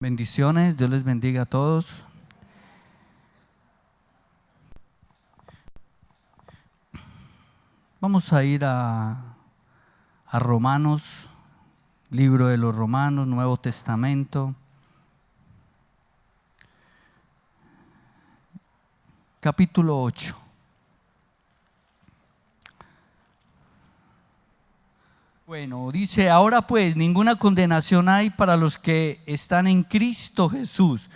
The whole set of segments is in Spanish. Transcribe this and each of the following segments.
Bendiciones, Dios les bendiga a todos. Vamos a ir a Romanos, libro de los Romanos, Nuevo Testamento, capítulo 8. Bueno, dice: ahora pues ninguna condenación hay para los que están en Cristo Jesús,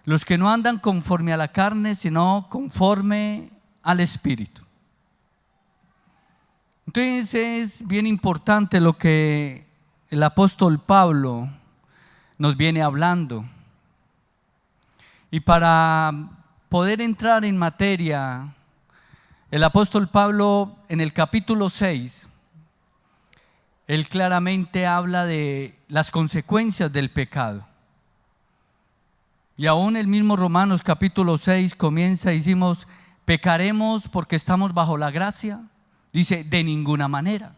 los que no andan conforme a la carne, sino conforme al Espíritu. Entonces es bien importante lo que el apóstol Pablo nos viene hablando. Y para poder entrar en materia, el apóstol Pablo en el capítulo 6, él claramente habla de las consecuencias del pecado. Y aún el mismo Romanos capítulo 6 comienza y decimos: ¿pecaremos porque estamos bajo la gracia? Dice: de ninguna manera.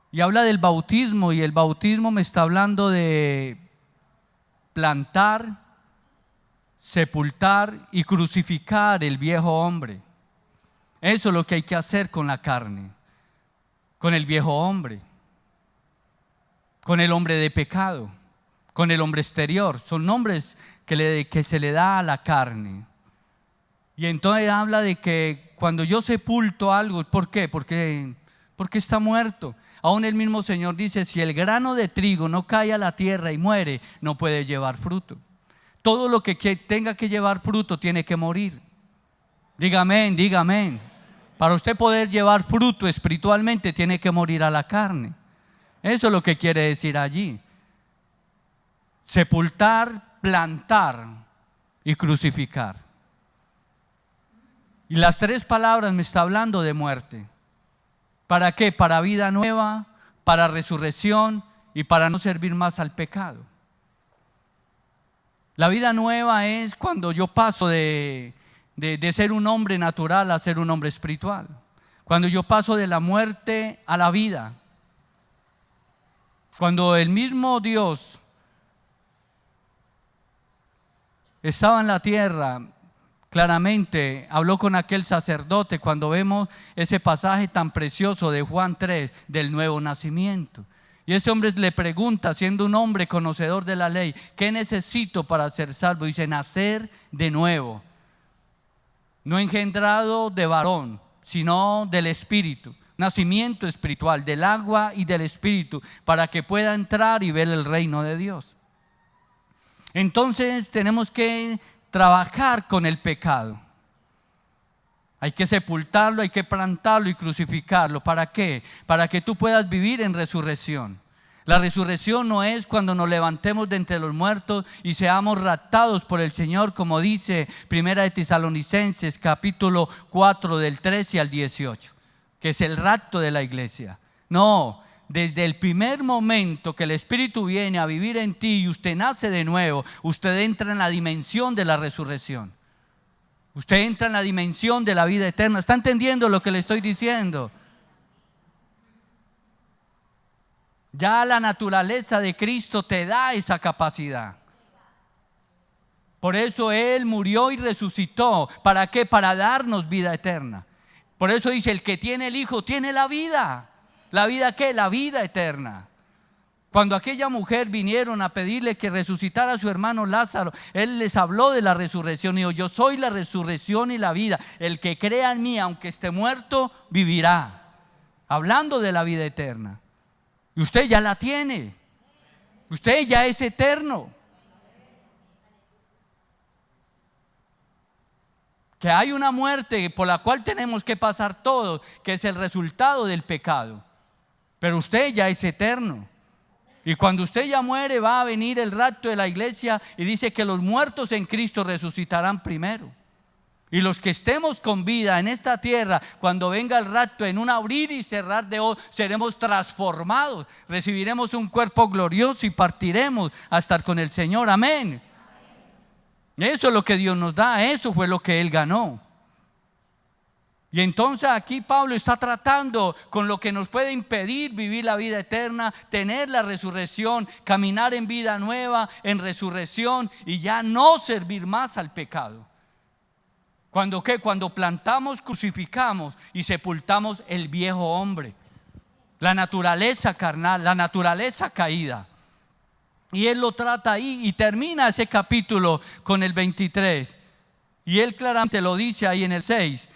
Y habla del bautismo, y el bautismo me está hablando de plantar, sepultar y crucificar el viejo hombre. Eso es lo que hay que hacer con la carne, con el viejo hombre, con el hombre de pecado, con el hombre exterior. Son nombres que se le da a la carne. Y entonces habla de que cuando yo sepulto algo, ¿por qué? Porque está muerto. Aún el mismo Señor dice: si el grano de trigo no cae a la tierra y muere, no puede llevar fruto. Todo lo que tenga que llevar fruto tiene que morir. Diga amén, diga amén. Para usted poder llevar fruto espiritualmente tiene que morir a la carne. Eso es lo que quiere decir allí. Sepultar, plantar y crucificar. Y las tres palabras me está hablando de muerte. ¿Para qué? Para vida nueva, para resurrección y para no servir más al pecado. La vida nueva es cuando yo paso de ser un hombre natural a ser un hombre espiritual. Cuando yo paso de la muerte a la vida. Cuando el mismo Dios estaba en la tierra, claramente habló con aquel sacerdote cuando vemos ese pasaje tan precioso de Juan 3 del nuevo nacimiento. Y ese hombre le pregunta, siendo un hombre conocedor de la ley: ¿qué necesito para ser salvo? Dice: nacer de nuevo. No engendrado de varón, sino del Espíritu. Nacimiento espiritual, del agua y del Espíritu, para que pueda entrar y ver el reino de Dios. Entonces tenemos que trabajar con el pecado. Hay que sepultarlo, hay que plantarlo y crucificarlo. ¿Para qué? Para que tú puedas vivir en resurrección. La resurrección no es cuando nos levantemos de entre los muertos y seamos raptados por el Señor, como dice Primera de Tesalonicenses capítulo 4 del 13 al 18, que es el rapto de la iglesia. No, desde el primer momento que el Espíritu viene a vivir en ti y usted nace de nuevo, usted entra en la dimensión de la resurrección. Usted entra en la dimensión de la vida eterna. ¿Está entendiendo lo que le estoy diciendo? Ya la naturaleza de Cristo te da esa capacidad. Por eso Él murió y resucitó. ¿Para qué? Para darnos vida eterna. Por eso dice: el que tiene el Hijo tiene la vida. ¿La vida qué? La vida eterna. Cuando aquella mujer vinieron a pedirle que resucitara a su hermano Lázaro, Él les habló de la resurrección y dijo: yo soy la resurrección y la vida. El que crea en mí, aunque esté muerto, vivirá. Hablando de la vida eterna. Y usted ya la tiene. Usted ya es eterno. Que hay una muerte por la cual tenemos que pasar todos, que es el resultado del pecado. Pero usted ya es eterno. Y cuando usted ya muere, va a venir el rapto de la iglesia y dice que los muertos en Cristo resucitarán primero. Y los que estemos con vida en esta tierra, cuando venga el rapto, en un abrir y cerrar de ojos, seremos transformados. Recibiremos un cuerpo glorioso y partiremos a estar con el Señor. Amén. Eso es lo que Dios nos da. Eso fue lo que Él ganó. Y entonces aquí Pablo está tratando con lo que nos puede impedir vivir la vida eterna, tener la resurrección, caminar en vida nueva, en resurrección y ya no servir más al pecado. ¿Cuándo qué? Cuando plantamos, crucificamos y sepultamos el viejo hombre, la naturaleza carnal, la naturaleza caída. Y él lo trata ahí y termina ese capítulo con el 23. Y él claramente lo dice ahí en el 6.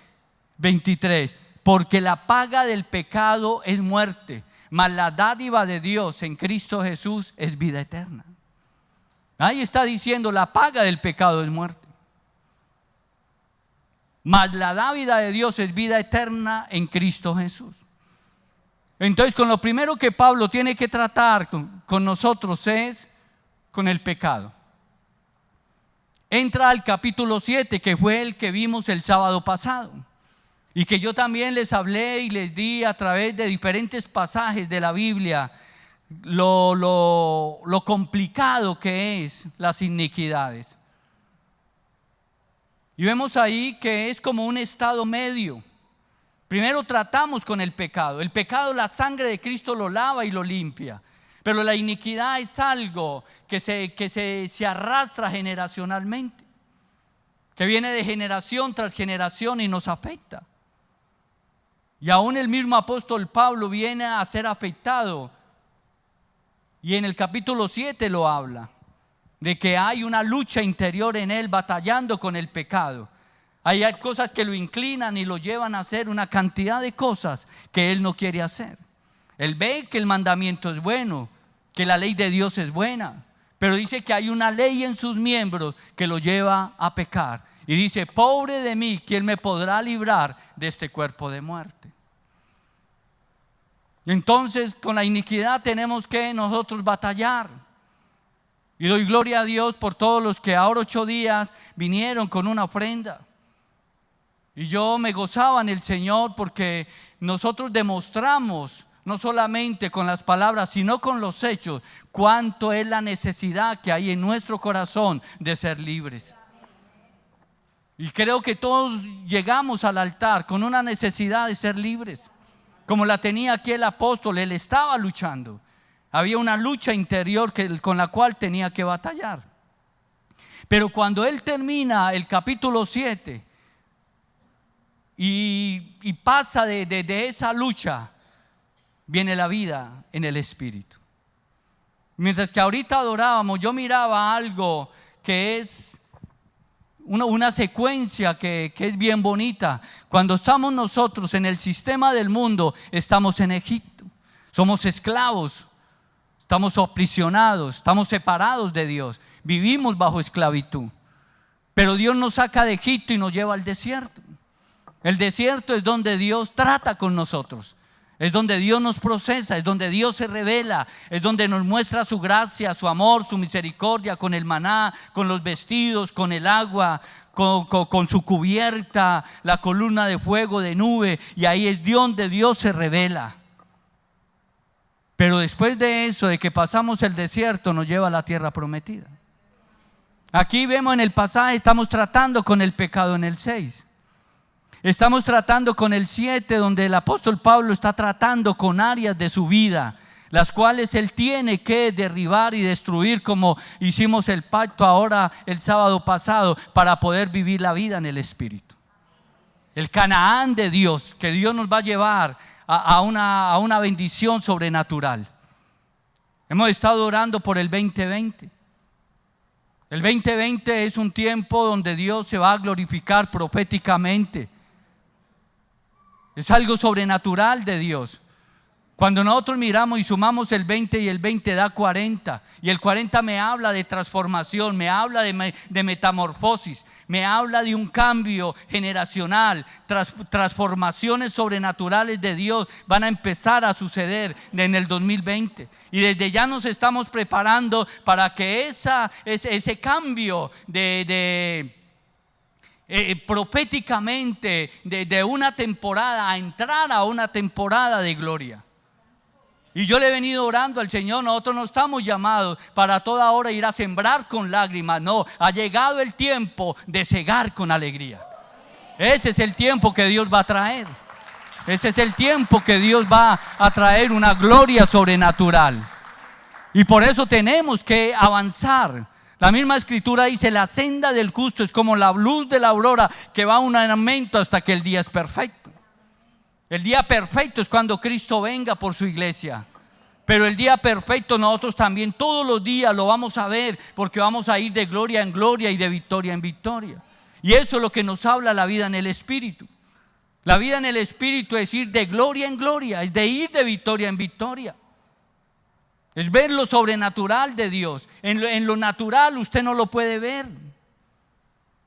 23, porque la paga del pecado es muerte, mas la dádiva de Dios en Cristo Jesús es vida eterna. Ahí está diciendo, la paga del pecado es muerte, mas la dádiva de Dios es vida eterna en Cristo Jesús. Entonces, con lo primero que Pablo tiene que tratar con nosotros es con el pecado. Entra al capítulo 7, que fue el que vimos el sábado pasado. Y que yo también les hablé y les di a través de diferentes pasajes de la Biblia lo complicado que es las iniquidades. Y vemos ahí que es como un estado medio. Primero tratamos con el pecado. El pecado, la sangre de Cristo lo lava y lo limpia. Pero la iniquidad es algo que se arrastra generacionalmente, que viene de generación tras generación y nos afecta. Y aún el mismo apóstol Pablo viene a ser afectado. Y en el capítulo 7 lo habla, de que hay una lucha interior en él batallando con el pecado. Hay cosas que lo inclinan y lo llevan a hacer una cantidad de cosas que él no quiere hacer. Él ve que el mandamiento es bueno, que la ley de Dios es buena, pero dice que hay una ley en sus miembros que lo lleva a pecar. Y dice, pobre de mí, ¿quién me podrá librar de este cuerpo de muerte? Entonces, con la iniquidad tenemos que nosotros batallar. Y doy gloria a Dios por todos los que ahora 8 días vinieron con una ofrenda. Y yo me gozaba en el Señor porque nosotros demostramos, no solamente con las palabras, sino con los hechos, cuánto es la necesidad que hay en nuestro corazón de ser libres. Y creo que todos llegamos al altar con una necesidad de ser libres, como la tenía aquí el apóstol. Él estaba luchando. Había una lucha interior con la cual tenía que batallar. Pero cuando él termina el capítulo 7 y pasa de esa lucha, viene la vida en el Espíritu. Mientras que ahorita adorábamos, yo miraba algo que es una secuencia que es bien bonita. Cuando estamos nosotros en el sistema del mundo, estamos en Egipto, somos esclavos, estamos aprisionados, estamos separados de Dios, vivimos bajo esclavitud. Pero Dios nos saca de Egipto y nos lleva al desierto. El desierto es donde Dios trata con nosotros, es donde Dios nos procesa, es donde Dios se revela, es donde nos muestra su gracia, su amor, su misericordia, con el maná, con los vestidos, con el agua, con su cubierta, la columna de fuego, de nube. Y ahí es donde Dios se revela. Pero después de eso, de que pasamos el desierto, nos lleva a la tierra prometida. Aquí vemos en el pasaje, estamos tratando con el pecado en el 6. Estamos tratando con el 7, donde el apóstol Pablo está tratando con áreas de su vida, las cuales él tiene que derribar y destruir, como hicimos el pacto ahora el sábado pasado, para poder vivir la vida en el Espíritu. El Canaán de Dios, que Dios nos va a llevar a una bendición sobrenatural. Hemos estado orando por el 2020. El 2020 es un tiempo donde Dios se va a glorificar proféticamente. Es algo sobrenatural de Dios. Cuando nosotros miramos y sumamos el 20 y el 20 da 40. Y el 40 me habla de transformación, me habla de metamorfosis, me habla de un cambio generacional. Transformaciones sobrenaturales de Dios van a empezar a suceder en el 2020. Y desde ya nos estamos preparando para que ese cambio proféticamente de una temporada a entrar a una temporada de gloria. Y yo le he venido orando al Señor. Nosotros no estamos llamados para toda hora ir a sembrar con lágrimas. No, ha llegado el tiempo de cegar con alegría. Ese es el tiempo que Dios va a traer. Ese es el tiempo que Dios va a traer una gloria sobrenatural. Y por eso tenemos que avanzar. La misma escritura dice: la senda del justo es como la luz de la aurora, que va un aumento hasta que el día es perfecto. El día perfecto es cuando Cristo venga por su iglesia. Pero el día perfecto nosotros también todos los días lo vamos a ver, porque vamos a ir de gloria en gloria y de victoria en victoria. Y eso es lo que nos habla la vida en el Espíritu. La vida en el Espíritu es ir de gloria en gloria, es de ir de victoria en victoria. Es ver lo sobrenatural de Dios. En lo natural usted no lo puede ver.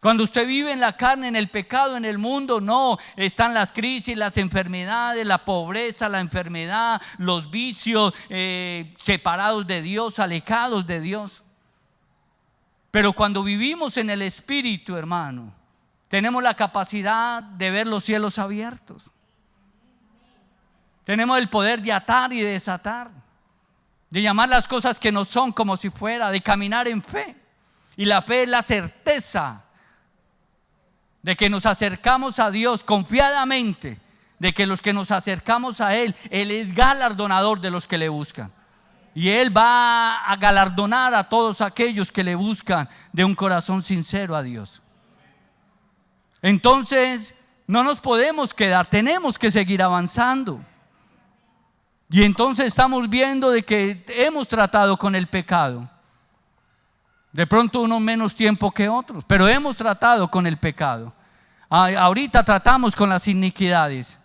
Cuando usted vive en la carne, en el pecado, en el mundo, no. Están las crisis, las enfermedades, la pobreza, la enfermedad, los vicios, separados de Dios, alejados de Dios. Pero cuando vivimos en el Espíritu, hermano, tenemos la capacidad de ver los cielos abiertos. Tenemos el poder de atar y de desatar, de llamar las cosas que no son como si fuera, de caminar en fe. Y la fe es la certeza de que nos acercamos a Dios confiadamente, de que los que nos acercamos a Él es galardonador de los que le buscan. Y Él va a galardonar a todos aquellos que le buscan de un corazón sincero a Dios. Entonces, no nos podemos quedar, tenemos que seguir avanzando. Y entonces estamos viendo de que hemos tratado con el pecado. De pronto unos menos tiempo que otros, pero hemos tratado con el pecado. Ahorita tratamos con las iniquidades,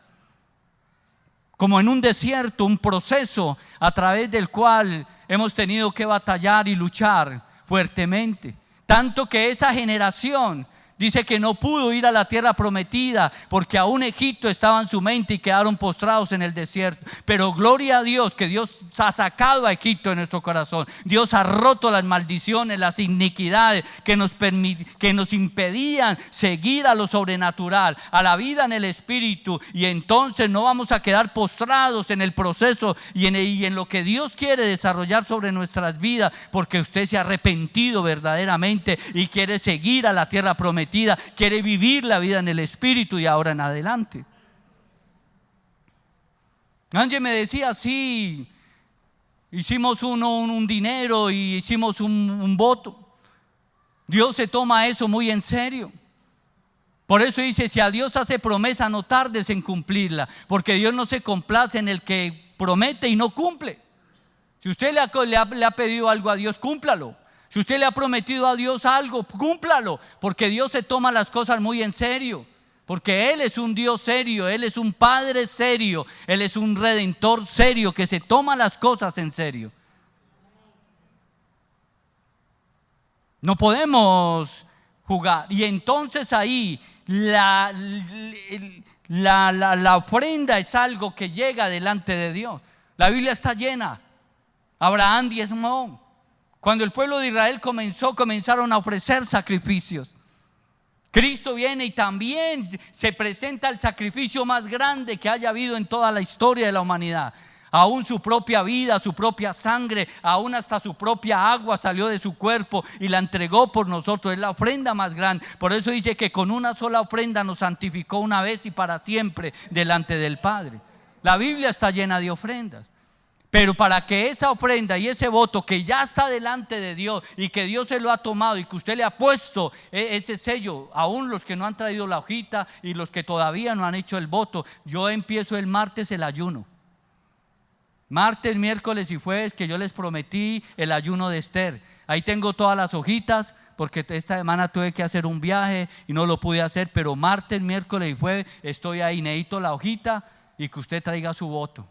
como en un desierto, un proceso a través del cual hemos tenido que batallar y luchar fuertemente. Tanto que esa generación dice que no pudo ir a la tierra prometida porque aún Egipto estaba en su mente y quedaron postrados en el desierto. Pero gloria a Dios que Dios ha sacado a Egipto de nuestro corazón. Dios ha roto las maldiciones, las iniquidades que nos impedían seguir a lo sobrenatural, a la vida en el Espíritu. Y entonces no vamos a quedar postrados en el proceso y en lo que Dios quiere desarrollar sobre nuestras vidas, porque usted se ha arrepentido verdaderamente y quiere seguir a la tierra prometida. Quiere vivir la vida en el Espíritu y ahora en adelante. Ángel me decía: sí, hicimos un dinero y hicimos un voto. Dios se toma eso muy en serio. Por eso dice: si a Dios hace promesa, no tardes en cumplirla, porque Dios no se complace en el que promete y no cumple. Si usted le ha pedido algo a Dios, cúmplalo. Si usted le ha prometido a Dios algo, cúmplalo, porque Dios se toma las cosas muy en serio, porque Él es un Dios serio, Él es un Padre serio, Él es un Redentor serio que se toma las cosas en serio. No podemos jugar. Y entonces ahí la ofrenda es algo que llega delante de Dios. La Biblia está llena. Abraham diezmó. Cuando el pueblo de Israel comenzaron a ofrecer sacrificios. Cristo viene y también se presenta el sacrificio más grande que haya habido en toda la historia de la humanidad. Aún su propia vida, su propia sangre, aún hasta su propia agua salió de su cuerpo y la entregó por nosotros. Es la ofrenda más grande. Por eso dice que con una sola ofrenda nos santificó una vez y para siempre delante del Padre. La Biblia está llena de ofrendas. Pero para que esa ofrenda y ese voto que ya está delante de Dios y que Dios se lo ha tomado y que usted le ha puesto ese sello, aún los que no han traído la hojita y los que todavía no han hecho el voto, yo empiezo el martes el ayuno. Martes, miércoles y jueves, que yo les prometí el ayuno de Esther. Ahí tengo todas las hojitas, porque esta semana tuve que hacer un viaje y no lo pude hacer, pero martes, miércoles y jueves estoy ahí. Necesito la hojita y que usted traiga su voto,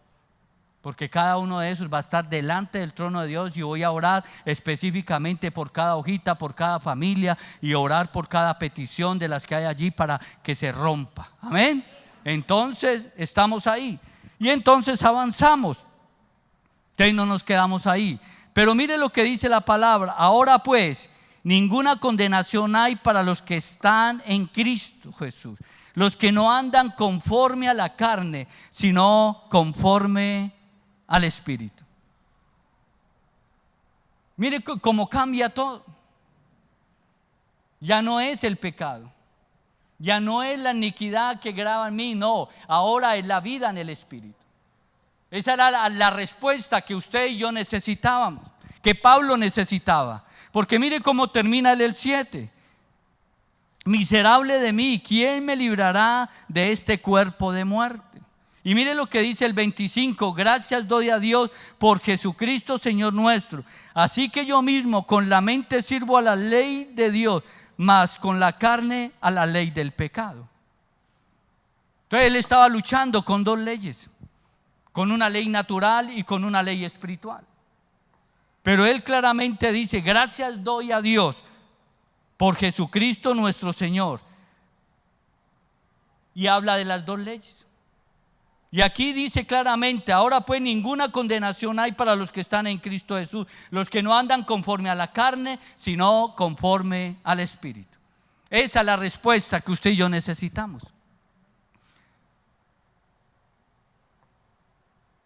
porque cada uno de esos va a estar delante del trono de Dios y voy a orar específicamente por cada hojita, por cada familia y orar por cada petición de las que hay allí para que se rompa. Amén. Entonces estamos ahí y entonces avanzamos. Entonces no nos quedamos ahí. Pero mire lo que dice la palabra. Ahora pues, ninguna condenación hay para los que están en Cristo Jesús. Los que no andan conforme a la carne, sino conforme al Espíritu. Mire cómo cambia todo. Ya no es el pecado. Ya no es la iniquidad que graba en mí, no, ahora es la vida en el Espíritu. Esa era la respuesta que usted y yo necesitábamos, que Pablo necesitaba. Porque mire cómo termina el 7. Miserable de mí, ¿quién me librará de este cuerpo de muerte? Y mire lo que dice el 25, gracias doy a Dios por Jesucristo Señor nuestro. Así que yo mismo con la mente sirvo a la ley de Dios, mas con la carne a la ley del pecado. Entonces él estaba luchando con dos leyes, con una ley natural y con una ley espiritual. Pero él claramente dice, gracias doy a Dios por Jesucristo nuestro Señor. Y habla de las dos leyes. Y aquí dice claramente, ahora pues ninguna condenación hay para los que están en Cristo Jesús, los que no andan conforme a la carne, sino conforme al Espíritu. Esa es la respuesta que usted y yo necesitamos.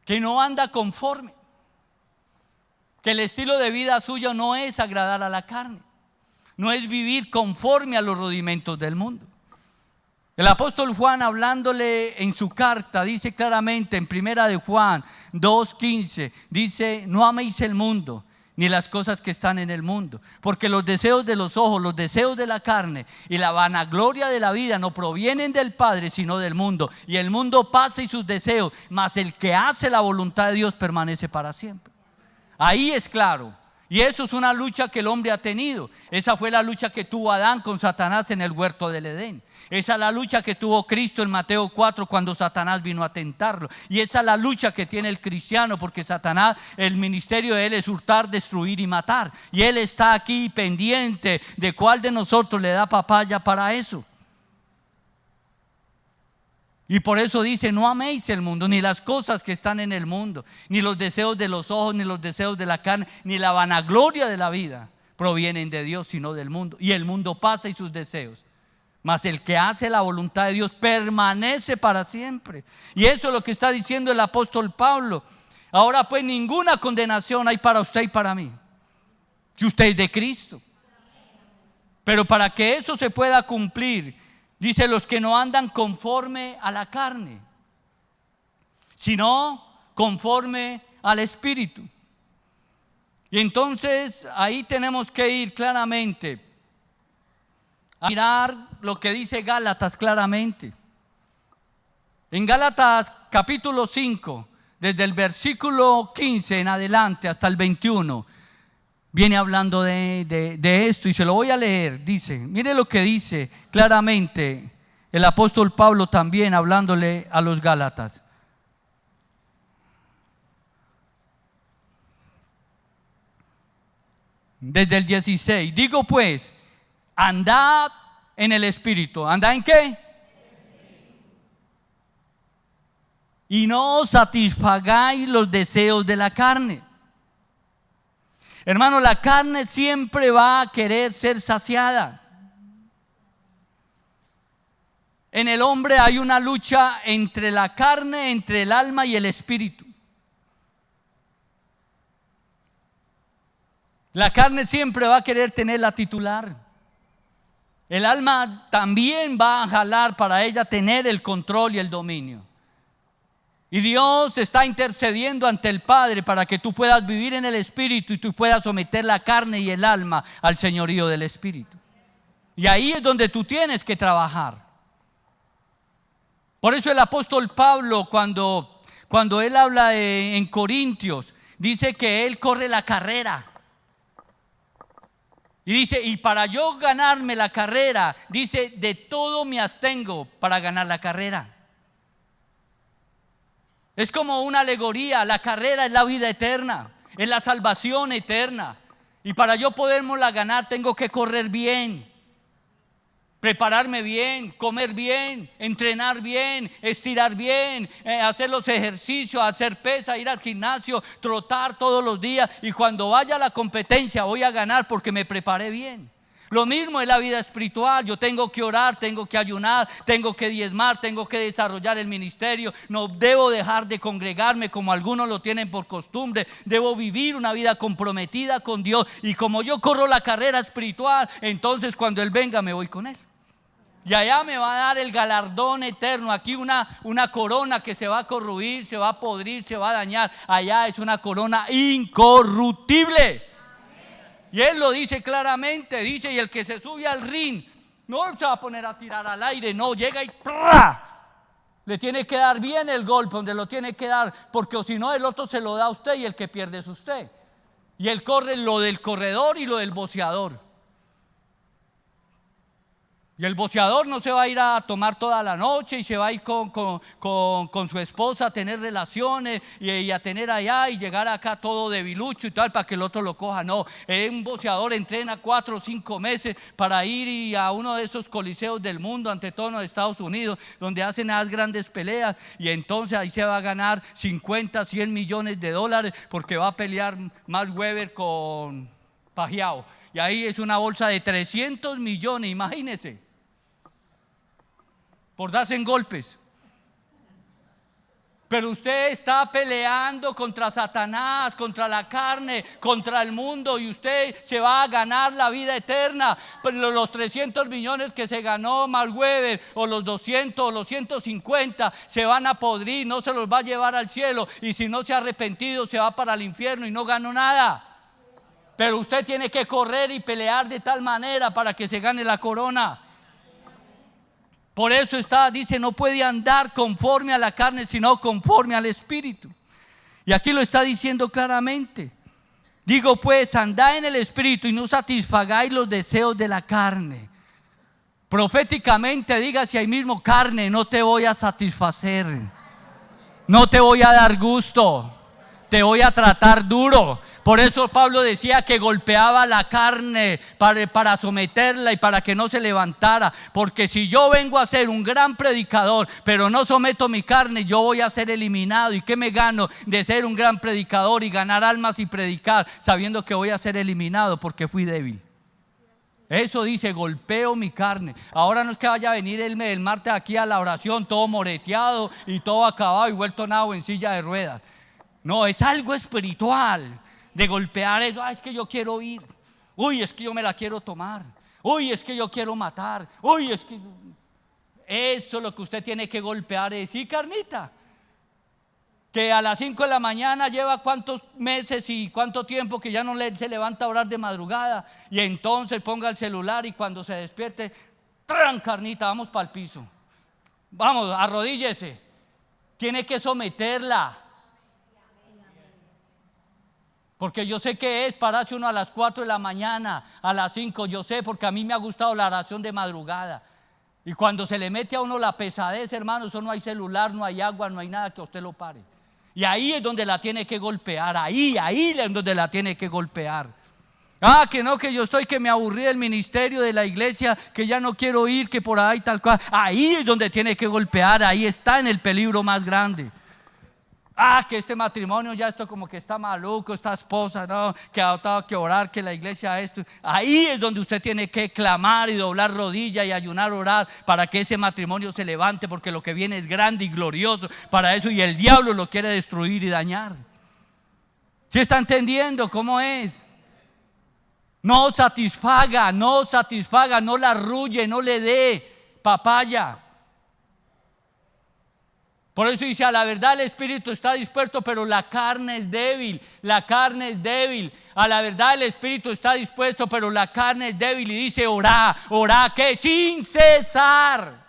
Que no anda conforme. Que el estilo de vida suyo no es agradar a la carne, no es vivir conforme a los rudimentos del mundo. El apóstol Juan, hablándole en su carta, dice claramente en primera de Juan 2:15, dice, no améis el mundo ni las cosas que están en el mundo, porque los deseos de los ojos, los deseos de la carne y la vanagloria de la vida no provienen del Padre sino del mundo, y el mundo pasa y sus deseos, mas el que hace la voluntad de Dios permanece para siempre. Ahí es claro. Y eso es una lucha que el hombre ha tenido. Esa fue la lucha que tuvo Adán con Satanás en el huerto del Edén. Esa es la lucha que tuvo Cristo en Mateo 4 cuando Satanás vino a tentarlo. Y esa es la lucha que tiene el cristiano, porque Satanás, el ministerio de él es hurtar, destruir y matar. Y él está aquí pendiente de cuál de nosotros le da papaya para eso. Y por eso dice, no améis el mundo, ni las cosas que están en el mundo, ni los deseos de los ojos, ni los deseos de la carne, ni la vanagloria de la vida provienen de Dios, sino del mundo. Y el mundo pasa y sus deseos, mas el que hace la voluntad de Dios permanece para siempre. Y eso es lo que está diciendo el apóstol Pablo. Ahora pues ninguna condenación hay para usted y para mí, si usted es de Cristo. Pero para que eso se pueda cumplir, dice, los que no andan conforme a la carne, sino conforme al Espíritu. Y entonces ahí tenemos que ir claramente a mirar lo que dice Gálatas claramente. En Gálatas capítulo 5, desde el versículo 15 en adelante hasta el 21, viene hablando de esto, y se lo voy a leer. Dice, mire lo que dice claramente el apóstol Pablo también hablándole a los Gálatas. Desde el 16, digo pues, andad en el Espíritu. ¿Andad en qué? Y no satisfagáis los deseos de la carne. Hermano, la carne siempre va a querer ser saciada. En el hombre hay una lucha entre la carne, entre el alma y el espíritu. La carne siempre va a querer tener la titular. El alma también va a jalar para ella tener el control y el dominio. Y Dios está intercediendo ante el Padre para que tú puedas vivir en el Espíritu y tú puedas someter la carne y el alma al señorío del Espíritu. Y ahí es donde tú tienes que trabajar. Por eso el apóstol Pablo, cuando él habla en Corintios, dice que él corre la carrera. Y dice, y para yo ganarme la carrera, dice, de todo me abstengo para ganar la carrera. Es como una alegoría, la carrera es la vida eterna, es la salvación eterna. Y para yo podérmosla ganar tengo que correr bien, prepararme bien, comer bien, entrenar bien, estirar bien, hacer los ejercicios, hacer pesa, ir al gimnasio, trotar todos los días. Y cuando vaya a la competencia voy a ganar porque me preparé bien. Lo mismo es la vida espiritual. Yo tengo que orar, tengo que ayunar, tengo que diezmar, tengo que desarrollar el ministerio. No debo dejar de congregarme como algunos lo tienen por costumbre. Debo vivir una vida comprometida con Dios. Y como yo corro la carrera espiritual, entonces cuando Él venga me voy con Él. Y allá me va a dar el galardón eterno. Aquí una corona que se va a corroír, se va a podrir, se va a dañar. Allá es una corona incorruptible. Y él lo dice claramente, dice, y el que se sube al ring no se va a poner a tirar al aire, no, llega y ¡prá! Le tiene que dar bien el golpe donde lo tiene que dar, porque o si no el otro se lo da a usted y el que pierde es usted. Y él corre lo del corredor y lo del boxeador. Y el boxeador no se va a ir a tomar toda la noche y se va a ir con su esposa a tener relaciones y a tener allá y llegar acá todo debilucho y tal para que el otro lo coja. No, un boxeador entrena 4 o 5 meses para ir a uno de esos coliseos del mundo, ante todo en los Estados Unidos, donde hacen las grandes peleas, y entonces ahí se va a ganar 50, 100 millones de dólares porque va a pelear Mayweather con Pacquiao. Y ahí es una bolsa de 300 millones, imagínense, por darse en golpes. Pero usted está peleando contra Satanás, contra la carne, contra el mundo, y usted se va a ganar la vida eterna. Pero los 300 millones que se ganó Mayweather, o los 200 o los 150, se van a podrir, no se los va a llevar al cielo, y si no se ha arrepentido se va para el infierno y no ganó nada. Pero usted tiene que correr y pelear de tal manera para que se gane la corona. Por eso dice, no puede andar conforme a la carne, sino conforme al Espíritu. Y aquí lo está diciendo claramente. Digo pues, andad en el Espíritu y no satisfagáis los deseos de la carne. Proféticamente dígase ahí mismo: carne, no te voy a satisfacer, no te voy a dar gusto, te voy a tratar duro. Por eso Pablo decía que golpeaba la carne para someterla y para que no se levantara. Porque si yo vengo a ser un gran predicador, pero no someto mi carne, yo voy a ser eliminado. ¿Y qué me gano de ser un gran predicador y ganar almas y predicar sabiendo que voy a ser eliminado porque fui débil? Eso dice, golpeo mi carne. Ahora no es que vaya a venir el martes aquí a la oración todo moreteado y todo acabado y vuelto nabo en silla de ruedas. No, es algo espiritual. De golpear eso, es que yo quiero ir, uy, es que yo me la quiero tomar, uy, es que yo quiero matar, uy, es que... Eso es lo que usted tiene que golpear, es sí, carnita, que a las 5 de la mañana lleva cuántos meses y cuánto tiempo que ya no se levanta a orar de madrugada, y entonces ponga el celular y cuando se despierte, ¡tran, carnita, vamos para el piso! Vamos, arrodíllese, tiene que someterla. Porque yo sé que es pararse uno a las 4 de la mañana, a las 5, yo sé, porque a mí me ha gustado la oración de madrugada. Y cuando se le mete a uno la pesadez, hermano, eso no hay celular, no hay agua, no hay nada que a usted lo pare. Y ahí es donde la tiene que golpear, ahí es donde la tiene que golpear. Que no, que yo estoy, que me aburrí del ministerio, de la iglesia, que ya no quiero ir, que por ahí tal cual. Ahí es donde tiene que golpear, ahí está en el peligro más grande. Que este matrimonio ya esto como que está maluco, esta esposa, no, que ha tenido que orar, que la iglesia esto. Ahí es donde usted tiene que clamar y doblar rodilla y ayunar, orar para que ese matrimonio se levante, porque lo que viene es grande y glorioso para eso, y el diablo lo quiere destruir y dañar. ¿Sí está entendiendo cómo es? No satisfaga, no la arrulle, no le dé papaya. Por eso dice, a la verdad el espíritu está dispuesto, pero la carne es débil. La carne es débil. A la verdad el espíritu está dispuesto, pero la carne es débil. Y dice, orá, ¿qué? Sin cesar.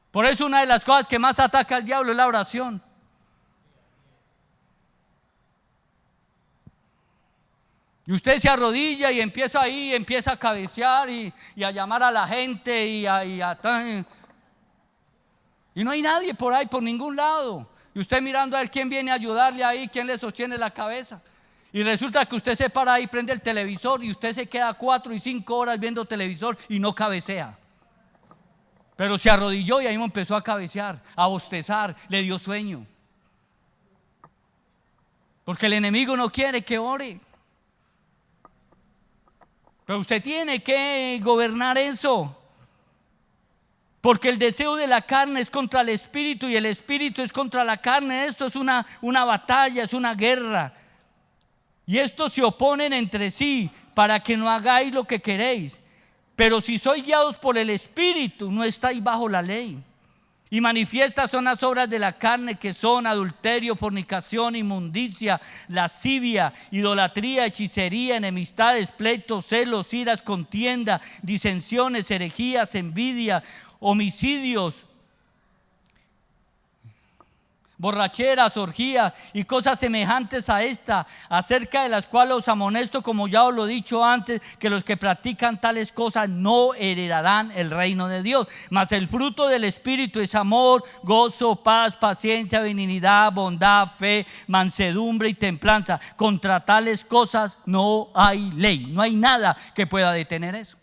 Por eso una de las cosas que más ataca al diablo es la oración. Y usted se arrodilla y empieza ahí, empieza a cabecear y a llamar a la gente y no hay nadie por ahí, por ningún lado. Y usted mirando a ver quién viene a ayudarle ahí, quién le sostiene la cabeza. Y resulta que usted se para ahí, prende el televisor y usted se queda 4 y 5 horas viendo televisor y no cabecea. Pero se arrodilló y ahí me empezó a cabecear, a bostezar, le dio sueño. Porque el enemigo no quiere que ore. Pero usted tiene que gobernar eso. Porque el deseo de la carne es contra el espíritu y el espíritu es contra la carne. Esto es una batalla, es una guerra. Y estos se oponen entre sí para que no hagáis lo que queréis. Pero si sois guiados por el Espíritu, no estáis bajo la ley. Y manifiestas son las obras de la carne, que son adulterio, fornicación, inmundicia, lascivia, idolatría, hechicería, enemistades, pleitos, celos, iras, contienda, disensiones, herejías, envidia, homicidios, borracheras, orgías y cosas semejantes a esta, acerca de las cuales os amonesto, como ya os lo he dicho antes, que los que practican tales cosas no heredarán el reino de Dios. Mas el fruto del Espíritu es amor, gozo, paz, paciencia, benignidad, bondad, fe, mansedumbre y templanza. Contra tales cosas no hay ley, no hay nada que pueda detener eso.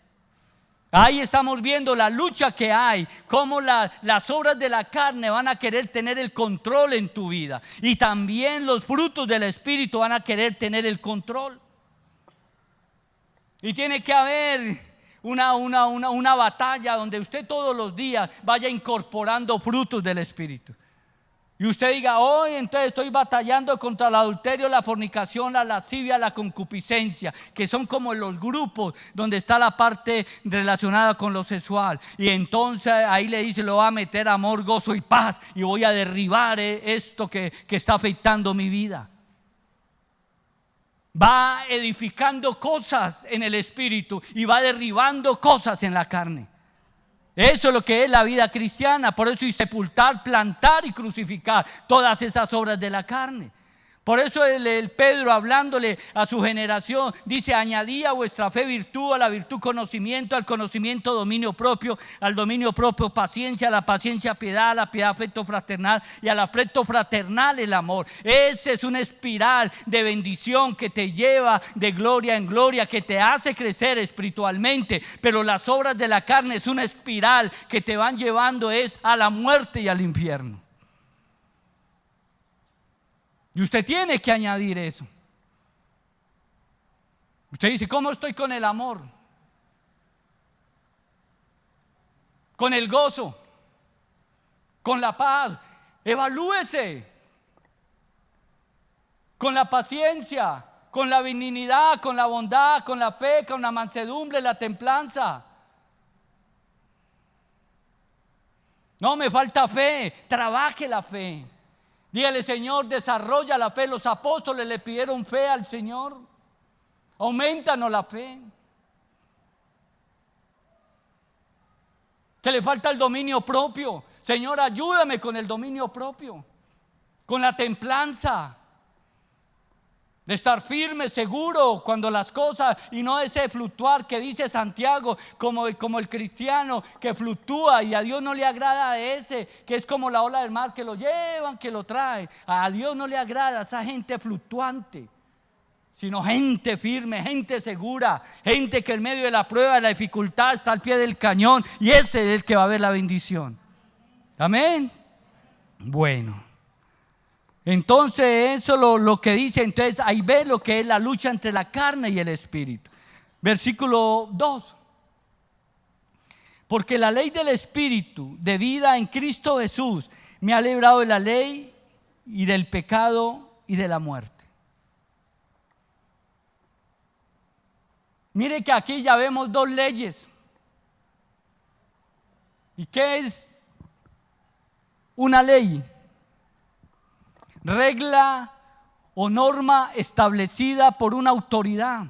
Ahí estamos viendo la lucha que hay, cómo las obras de la carne van a querer tener el control en tu vida, y también los frutos del Espíritu van a querer tener el control. Y tiene que haber una batalla donde usted todos los días vaya incorporando frutos del Espíritu. Y usted diga: hoy entonces estoy batallando contra el adulterio, la fornicación, la lascivia, la concupiscencia, que son como los grupos donde está la parte relacionada con lo sexual. Y entonces ahí le dice: lo va a meter amor, gozo y paz, y voy a derribar esto que está afectando mi vida. Va edificando cosas en el Espíritu y va derribando cosas en la carne. Eso es lo que es la vida cristiana. Por eso, y sepultar, plantar y crucificar todas esas obras de la carne. Por eso el Pedro, hablándole a su generación, dice: añadí a vuestra fe virtud, a la virtud conocimiento, al conocimiento dominio propio, al dominio propio paciencia, a la paciencia piedad, a la piedad afecto fraternal, y al afecto fraternal el amor. Ese es una espiral de bendición que te lleva de gloria en gloria, que te hace crecer espiritualmente. Pero las obras de la carne es una espiral que te van llevando a la muerte y al infierno. Y usted tiene que añadir eso. Usted dice: ¿cómo estoy con el amor? Con el gozo, con la paz. Evalúese. Con la paciencia, con la benignidad, con la bondad, con la fe, con la mansedumbre, la templanza. No, me falta fe. Trabaje la fe. Dígale: Señor, desarrolla la fe. Los apóstoles le pidieron fe al Señor. Aumentanos la fe. Que le falta el dominio propio. Señor, ayúdame con el dominio propio, con la templanza, de estar firme, seguro cuando las cosas, y no ese fluctuar que dice Santiago, como el cristiano que fluctúa, y a Dios no le agrada ese, que es como la ola del mar, que lo llevan, que lo trae. A Dios no le agrada esa gente fluctuante, sino gente firme, gente segura, gente que en medio de la prueba, de la dificultad, está al pie del cañón, y ese es el que va a ver la bendición. Amén. Bueno, entonces eso lo que dice. Entonces ahí ve lo que es la lucha entre la carne y el Espíritu. Versículo 2. Porque la ley del Espíritu de vida en Cristo Jesús me ha librado de la ley y del pecado y de la muerte. Mire que aquí ya vemos dos leyes. ¿Y qué es una ley? Regla o norma establecida por una autoridad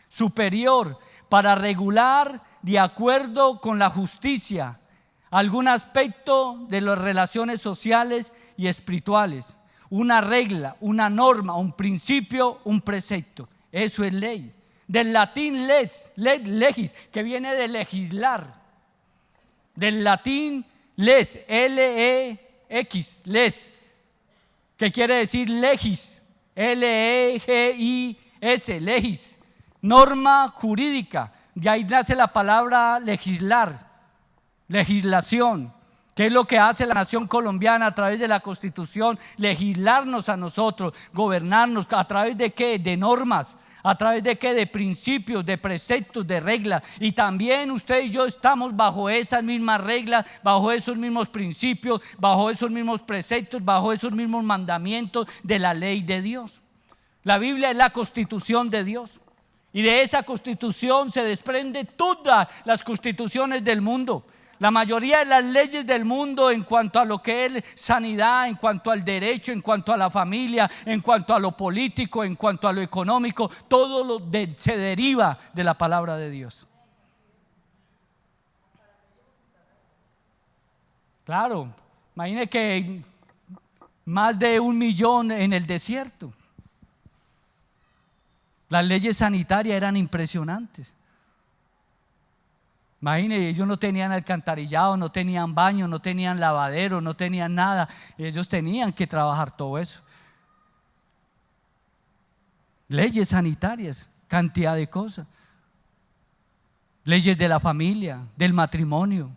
superior para regular, de acuerdo con la justicia, algún aspecto de las relaciones sociales y espirituales. Una regla, una norma, un principio, un precepto. Eso es ley. Del latín legis, que viene de legislar. Del latín L-E-X, que quiere decir legis, L-E-G-I-S, legis, norma jurídica. De ahí nace la palabra legislar, legislación, que es lo que hace la nación colombiana a través de la Constitución: legislarnos a nosotros, gobernarnos. ¿A través de qué? De normas. ¿A través de qué? De principios, de preceptos, de reglas. Y también usted y yo estamos bajo esas mismas reglas, bajo esos mismos principios, bajo esos mismos preceptos, bajo esos mismos mandamientos de la ley de Dios. La Biblia es la constitución de Dios. Y de esa constitución se desprende todas las constituciones del mundo. La mayoría de las leyes del mundo en cuanto a lo que es sanidad, en cuanto al derecho, en cuanto a la familia, en cuanto a lo político, en cuanto a lo económico, todo se deriva de la palabra de Dios. Claro, imagine que más de 1 millón en el desierto. Las leyes sanitarias eran impresionantes. Imagínense, ellos no tenían alcantarillado, no tenían baño, no tenían lavadero, no tenían nada. Ellos tenían que trabajar todo eso. Leyes sanitarias, cantidad de cosas. Leyes de la familia, del matrimonio,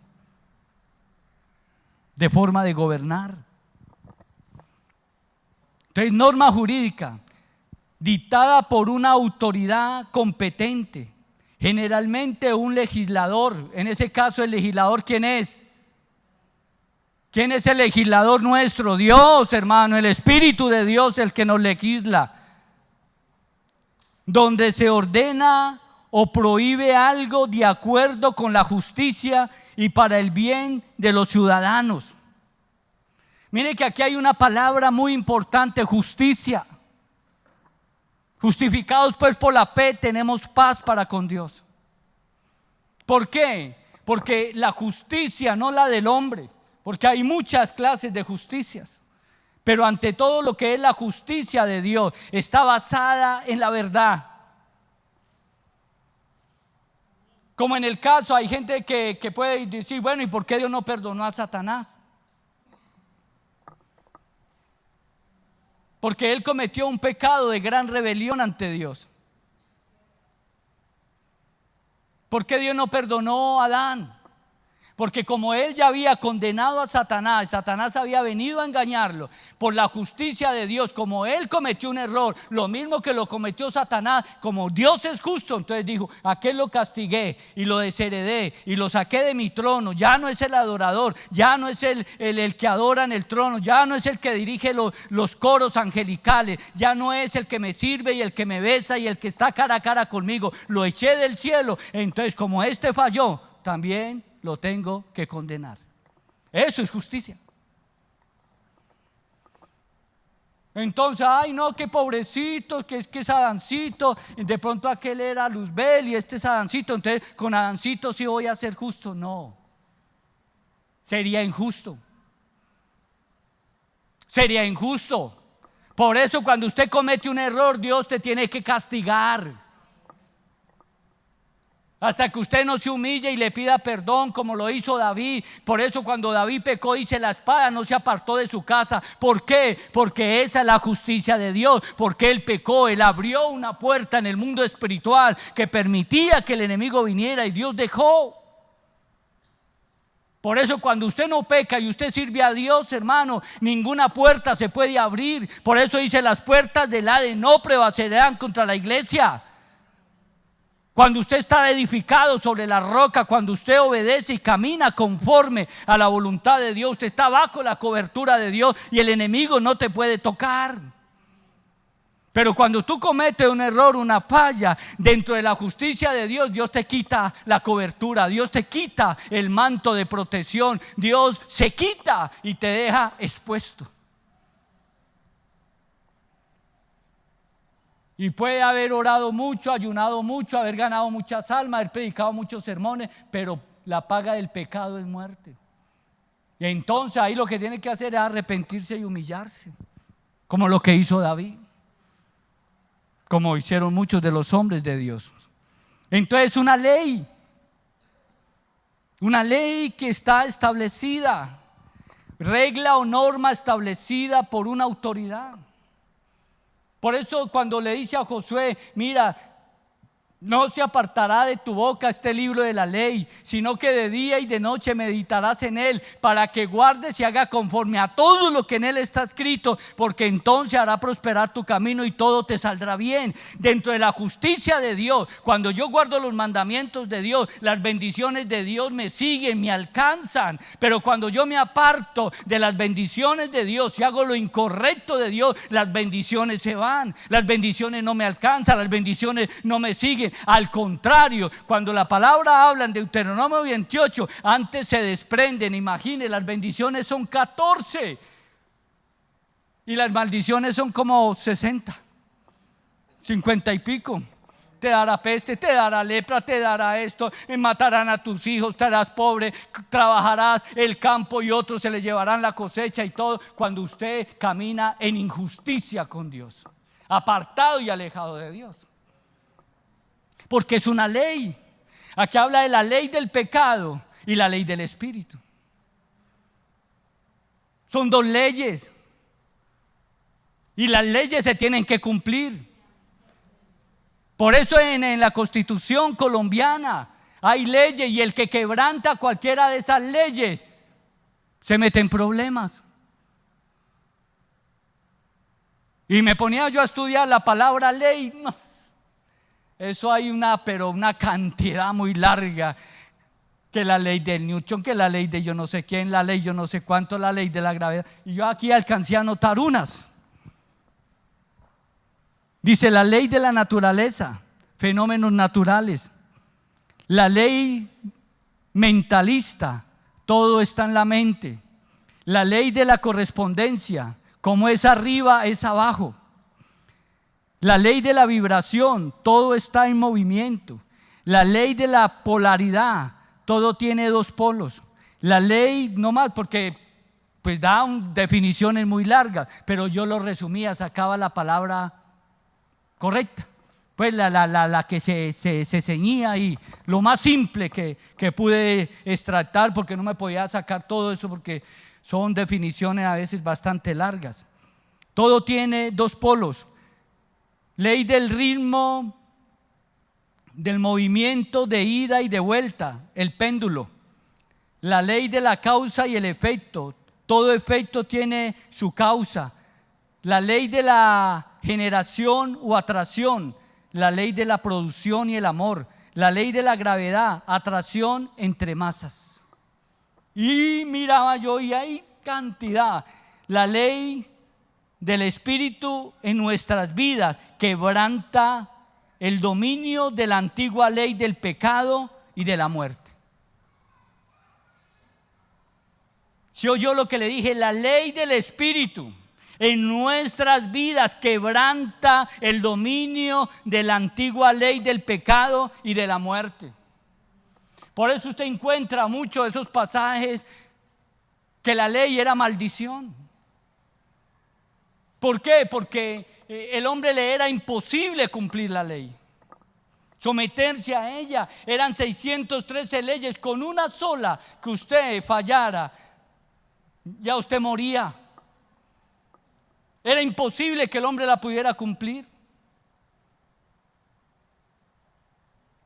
de forma de gobernar. Entonces, norma jurídica dictada por una autoridad competente, generalmente un legislador. En ese caso, el legislador, ¿quién es? ¿Quién es el legislador nuestro? Dios, hermano, el Espíritu de Dios, el que nos legisla. Donde se ordena o prohíbe algo de acuerdo con la justicia y para el bien de los ciudadanos. Mire que aquí hay una palabra muy importante: justicia. Justificados pues por la fe tenemos paz para con Dios. ¿Por qué? Porque la justicia, no la del hombre, porque hay muchas clases de justicias, pero ante todo lo que es la justicia de Dios está basada en la verdad. Como en el caso, hay gente que puede decir, bueno, ¿y por qué Dios no perdonó a Satanás? Porque él cometió un pecado de gran rebelión ante Dios. ¿Por qué Dios no perdonó a Adán? Porque como él ya había condenado a Satanás, Satanás había venido a engañarlo. Por la justicia de Dios, como él cometió un error, lo mismo que lo cometió Satanás, como Dios es justo, entonces dijo, aquel lo castigué y lo desheredé y lo saqué de mi trono. Ya no es el adorador, ya no es el que adora en el trono, ya no es el que dirige los coros angelicales, ya no es el que me sirve y el que me besa y el que está cara a cara conmigo. Lo eché del cielo. Entonces, como este falló, también lo tengo que condenar. Eso es justicia. Entonces, ay no, qué pobrecito, que es Adancito, de pronto aquel era Luzbel y este es Adancito, entonces con Adancito sí voy a ser justo. No, sería injusto. Sería injusto. Por eso cuando usted comete un error, Dios te tiene que castigar. Hasta que usted no se humille y le pida perdón como lo hizo David. Por eso cuando David pecó, dice, la espada no se apartó de su casa. ¿Por qué? Porque esa es la justicia de Dios. Porque él pecó, él abrió una puerta en el mundo espiritual que permitía que el enemigo viniera y Dios dejó. Por eso cuando usted no peca y usted sirve a Dios, hermano, ninguna puerta se puede abrir. Por eso dice, las puertas del Hades no prevalecerán contra la iglesia. Cuando usted está edificado sobre la roca, cuando usted obedece y camina conforme a la voluntad de Dios, usted está bajo la cobertura de Dios y el enemigo no te puede tocar. Pero cuando tú cometes un error, una falla dentro de la justicia de Dios, Dios te quita la cobertura, Dios te quita el manto de protección, Dios se quita y te deja expuesto. Y puede haber orado mucho, ayunado mucho, haber ganado muchas almas, haber predicado muchos sermones, pero la paga del pecado es muerte. Y entonces ahí lo que tiene que hacer es arrepentirse y humillarse, como lo que hizo David, como hicieron muchos de los hombres de Dios. Entonces una ley que está establecida, regla o norma establecida por una autoridad. Por eso cuando le dice a Josué, mira, No se apartará de tu boca este libro de la ley, sino que de día y de noche meditarás en él, para que guardes y haga conforme a todo lo que en él está escrito, porque entonces hará prosperar tu camino y todo te saldrá bien. Dentro de la justicia de Dios, cuando yo guardo los mandamientos de Dios, las bendiciones de Dios me siguen, me alcanzan. Pero cuando yo me aparto de las bendiciones de Dios y hago lo incorrecto de Dios, las bendiciones se van, las bendiciones no me alcanzan, las bendiciones no me siguen. Al contrario, cuando la palabra habla en Deuteronomio 28, antes se desprenden. Imagine, las bendiciones son 14 y las maldiciones son como 60, 50 y pico. Te dará peste, te dará lepra, te dará esto, matarán a tus hijos, estarás pobre, trabajarás el campo y otros se le llevarán la cosecha y todo, cuando usted camina en injusticia con Dios, apartado y alejado de Dios. Porque es una ley. Aquí habla de la ley del pecado y la ley del espíritu. Son dos leyes. Y las leyes se tienen que cumplir. Por eso en la Constitución colombiana hay leyes, y el que quebranta cualquiera de esas leyes se mete en problemas. Y me ponía yo a estudiar la palabra ley. Eso hay una cantidad muy larga, que la ley del Newton, que la ley de yo no sé quién, la ley yo no sé cuánto, la ley de la gravedad. Y yo aquí alcancé a anotar unas. Dice la ley de la naturaleza, fenómenos naturales. La ley mentalista, todo está en la mente. La ley de la correspondencia, como es arriba es abajo. La ley de la vibración, todo está en movimiento. La ley de la polaridad, todo tiene dos polos. La ley, no más porque pues da definiciones muy largas, pero yo lo resumía, sacaba la palabra correcta. Pues la que se ceñía, y lo más simple que pude extractar, porque no me podía sacar todo eso porque son definiciones a veces bastante largas. Todo tiene dos polos. Ley del ritmo, del movimiento de ida y de vuelta, el péndulo. La ley de la causa y el efecto, todo efecto tiene su causa. La ley de la generación o atracción, la ley de la producción y el amor. La ley de la gravedad, atracción entre masas. Y miraba yo y hay cantidad. La ley del espíritu en nuestras vidas quebranta el dominio de la antigua ley del pecado y de la muerte. Si oyó lo que le dije, la ley del espíritu en nuestras vidas quebranta el dominio de la antigua ley del pecado y de la muerte. Por eso usted encuentra muchos de esos pasajes que la ley era maldición. ¿Por qué? Porque el hombre le era imposible cumplir la ley, someterse a ella. Eran 613 leyes, con una sola que usted fallara, ya usted moría. Era imposible que el hombre la pudiera cumplir.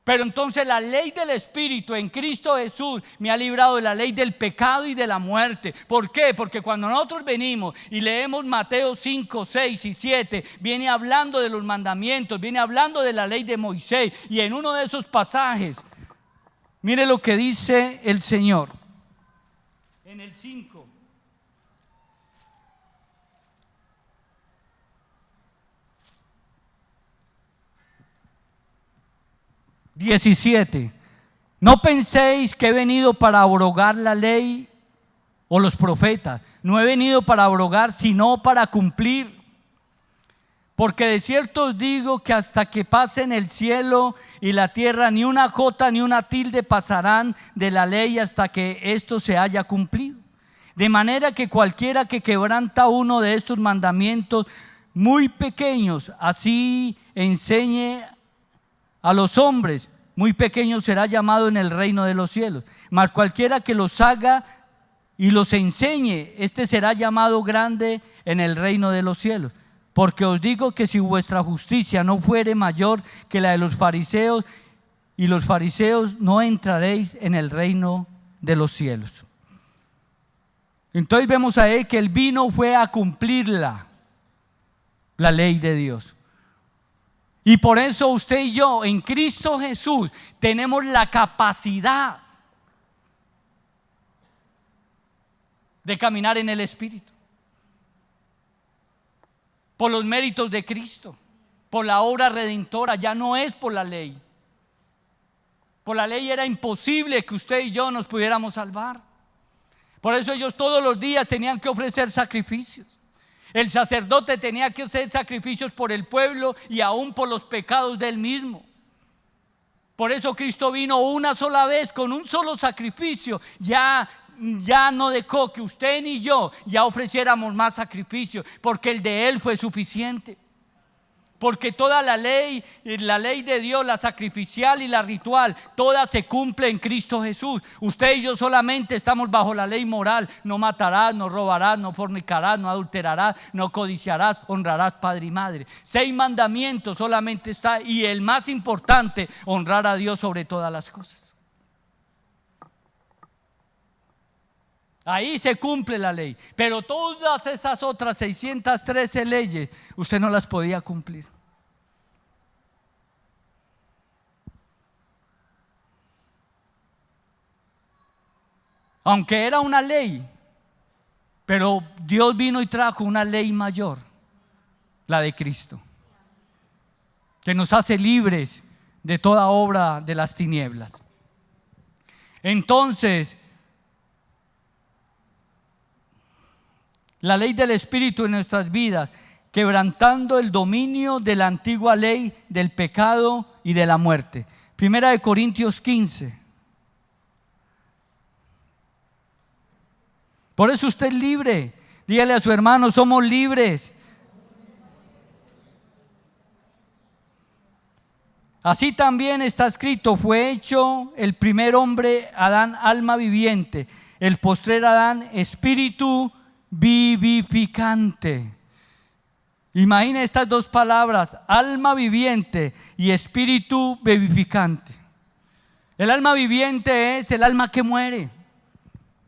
Pero entonces la ley del Espíritu en Cristo Jesús me ha librado de la ley del pecado y de la muerte. ¿Por qué? Porque cuando nosotros venimos y leemos Mateo 5, 6 y 7, viene hablando de los mandamientos, viene hablando de la ley de Moisés. Y en uno de esos pasajes, mire lo que dice el Señor. En el 5. (17) No penséis que he venido para abrogar la ley o los profetas. No he venido para abrogar, sino para cumplir. Porque de cierto os digo que hasta que pasen el cielo y la tierra, ni una jota ni una tilde pasarán de la ley hasta que esto se haya cumplido. De manera que cualquiera que quebranta uno de estos mandamientos muy pequeños, así enseñe a los hombres, muy pequeño será llamado en el reino de los cielos. Mas cualquiera que los haga y los enseñe, este será llamado grande en el reino de los cielos. porque os digo que si vuestra justicia no fuere mayor que la de los fariseos, y los fariseos, no entraréis en el reino de los cielos. Entonces vemos ahí que Él vino fue a cumplir la ley de Dios. Y por eso usted y yo en Cristo Jesús tenemos la capacidad de caminar en el Espíritu. Por los méritos de Cristo, por la obra redentora, ya no es por la ley. Por la ley era imposible que usted y yo nos pudiéramos salvar. Por eso ellos todos los días tenían que ofrecer sacrificios. El sacerdote tenía que hacer sacrificios por el pueblo y aún por los pecados de él mismo. Por eso Cristo vino una sola vez con un solo sacrificio. Ya no dejó que usted ni yo ya ofreciéramos más sacrificios, porque el de él fue suficiente. Porque toda la ley de Dios, la sacrificial y la ritual, toda se cumple en Cristo Jesús. Usted y yo solamente estamos bajo la ley moral. No matarás, no robarás, no fornicarás, no adulterarás, no codiciarás, honrarás padre y madre. 6 mandamientos solamente está, y el más importante, honrar a Dios sobre todas las cosas. Ahí se cumple la ley, pero todas esas otras 613 leyes usted no las podía cumplir. Aunque era una ley, pero Dios vino y trajo una ley mayor, la de Cristo, que nos hace libres de toda obra de las tinieblas. Entonces, la ley del Espíritu en nuestras vidas, quebrantando el dominio de la antigua ley del pecado y de la muerte. Primera de Corintios 15. Por eso usted es libre. Dígale a su hermano, somos libres. Así también está escrito, fue hecho el primer hombre, Adán, alma viviente, el postrer Adán, espíritu vivificante. Imagine estas dos palabras, alma viviente y espíritu vivificante. El alma viviente es el alma que muere,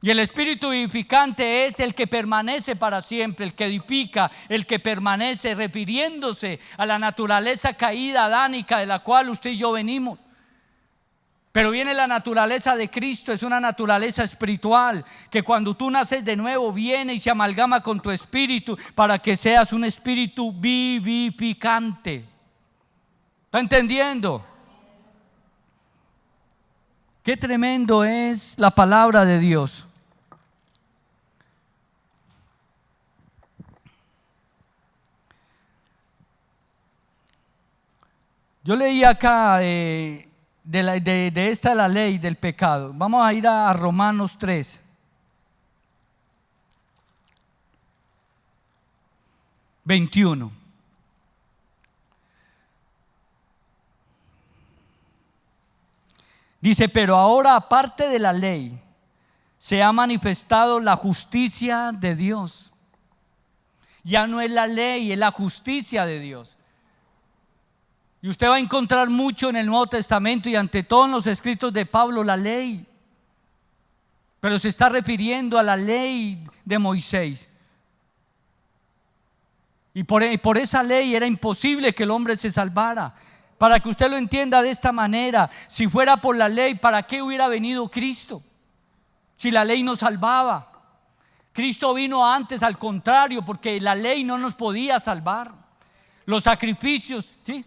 y el espíritu vivificante es el que permanece para siempre, el que edifica, el que permanece, refiriéndose a la naturaleza caída adánica de la cual usted y yo venimos. Pero viene la naturaleza de Cristo, es una naturaleza espiritual que cuando tú naces de nuevo viene y se amalgama con tu espíritu para que seas un espíritu vivificante. ¿Está entendiendo? Qué tremendo es la palabra de Dios. Yo leí acá de esta la ley del pecado. Vamos a ir a Romanos 3. (21) Dice, pero ahora aparte de la ley se ha manifestado la justicia de Dios. Ya no es la ley, es la justicia de Dios. Y usted va a encontrar mucho en el Nuevo Testamento y ante todo en los escritos de Pablo la ley. Pero se está refiriendo a la ley de Moisés. Y por esa ley era imposible que el hombre se salvara. Para que usted lo entienda de esta manera, si fuera por la ley, ¿para qué hubiera venido Cristo? Si la ley nos salvaba. Cristo vino antes, al contrario, porque la ley no nos podía salvar. Los sacrificios, ¿sí?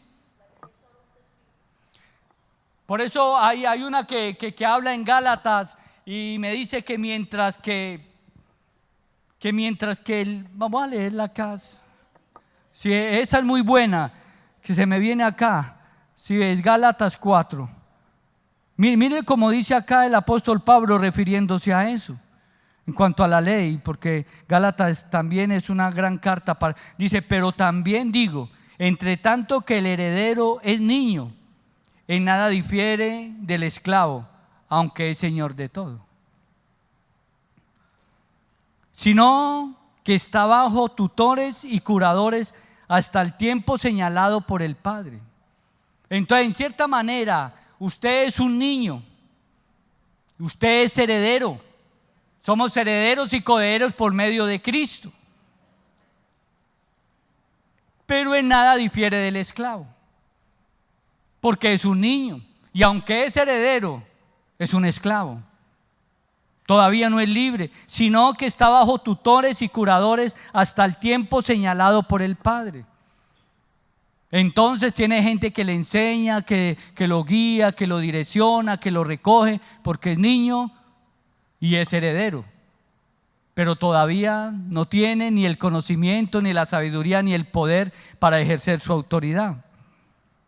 Por eso hay una que habla en Gálatas y me dice que mientras que vamos a leerla acá. Si esa es muy buena, que se me viene acá. Si es Gálatas 4. Mire cómo dice acá el apóstol Pablo refiriéndose a eso. En cuanto a la ley, porque Gálatas también es una gran carta. Dice, pero también digo, entre tanto que el heredero es niño, en nada difiere del esclavo, aunque es señor de todo. Sino que está bajo tutores y curadores hasta el tiempo señalado por el Padre. Entonces, en cierta manera, usted es un niño, usted es heredero. Somos herederos y coherederos por medio de Cristo. Pero en nada difiere del esclavo, porque es un niño. Y aunque es heredero, es un esclavo. Todavía no es libre, sino que está bajo tutores y curadores hasta el tiempo señalado por el Padre. Entonces tiene gente que le enseña, que lo guía, que lo direcciona, que lo recoge, porque es niño y es heredero. Pero todavía no tiene ni el conocimiento, ni la sabiduría, ni el poder para ejercer su autoridad.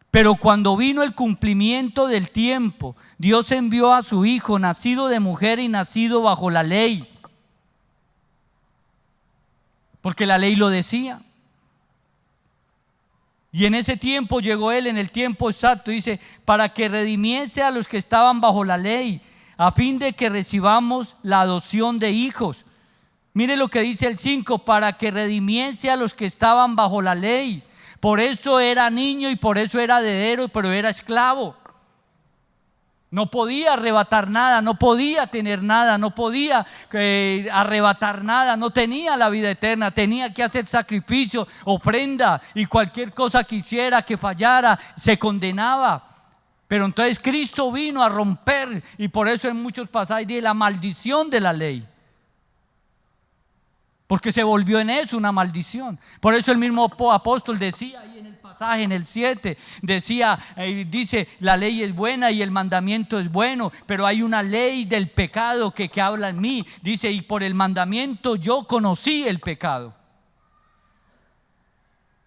Pero cuando vino el cumplimiento del tiempo, Dios envió a su Hijo, nacido de mujer y nacido bajo la ley. Porque la ley lo decía. Y en ese tiempo llegó Él, en el tiempo exacto, dice, para que redimiese a los que estaban bajo la ley, a fin de que recibamos la adopción de hijos. Mire lo que dice el 5, para que redimiese a los que estaban bajo la ley. Por eso era niño y por eso era heredero, pero era esclavo. No podía arrebatar nada, no podía tener nada, no podía arrebatar nada, no tenía la vida eterna, tenía que hacer sacrificio, ofrenda y cualquier cosa que hiciera, que fallara, se condenaba. Pero entonces Cristo vino a romper, y por eso en muchos pasajes dice la maldición de la ley. Porque se volvió en eso una maldición. Por eso el mismo apóstol decía ahí en el pasaje, en el 7, dice, la ley es buena y el mandamiento es bueno, pero hay una ley del pecado que habla en mí. Dice, y por el mandamiento yo conocí el pecado.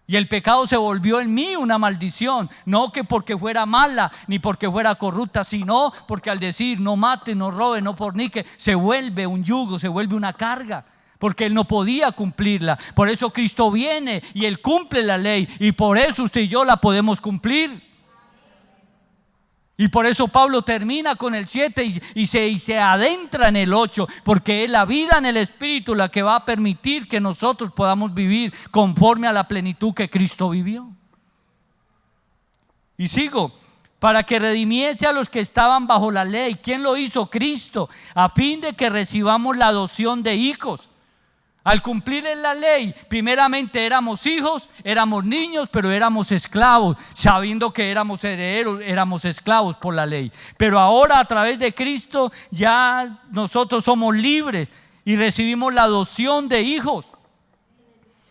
Y el pecado se volvió en mí una maldición, no que porque fuera mala ni porque fuera corrupta, sino porque al decir no mate, no robe, no fornique, se vuelve un yugo, se vuelve una carga. Porque Él no podía cumplirla. Por eso Cristo viene y Él cumple la ley. Y por eso usted y yo la podemos cumplir. Y por eso Pablo termina con el 7 y se adentra en el 8. Porque es la vida en el Espíritu la que va a permitir que nosotros podamos vivir conforme a la plenitud que Cristo vivió. Y sigo. Para que redimiese a los que estaban bajo la ley. ¿Quién lo hizo? Cristo. A fin de que recibamos la adopción de hijos. Al cumplir en la ley, primeramente éramos hijos, éramos niños, pero éramos esclavos, sabiendo que éramos herederos, éramos esclavos por la ley. Pero ahora a través de Cristo ya nosotros somos libres y recibimos la adopción de hijos.